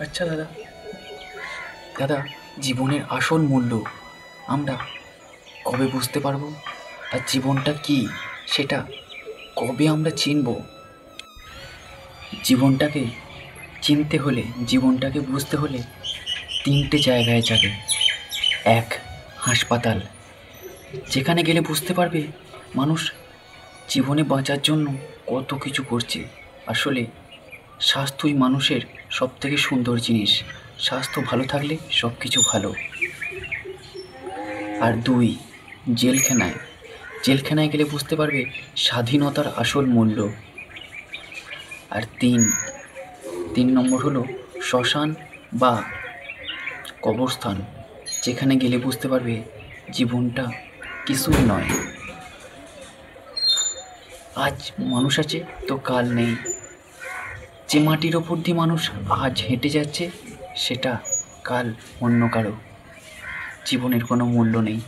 আচ্ছা দাদা, দাদা, জীবনের আসল মূল্য আমরা কবে বুঝতে পারবো? আর জীবনটা কি সেটা কবে আমরা চিনব? জীবনটাকে চিনতে হলে, জীবনটাকে বুঝতে হলে তিনটে জায়গায় যাবে। এক, হাসপাতাল, যেখানে গেলে বুঝতে পারবে মানুষ জীবনে বাঁচার জন্য কত কিছু করছে। আসলে স্বাস্থ্যই মানুষের সবথেকে সুন্দর জিনিস। স্বাস্থ্য ভালো থাকলে সব কিছু ভালো। আর দুই, জেলখানায়, জেলখানায় গেলে বুঝতে পারবে স্বাধীনতার আসল মূল্য। আর তিন নম্বর হলো শ্মশান বা কবরস্থান, যেখানে গেলে বুঝতে পারবে জীবনটা কিছুই নয়। আজ মানুষ আছে তো কাল নেই। যে মাটির ওপর দিয়ে মানুষ আজ হেঁটে যাচ্ছে সেটা কাল অন্য কারো। জীবনের কোনো মূল্য নেই।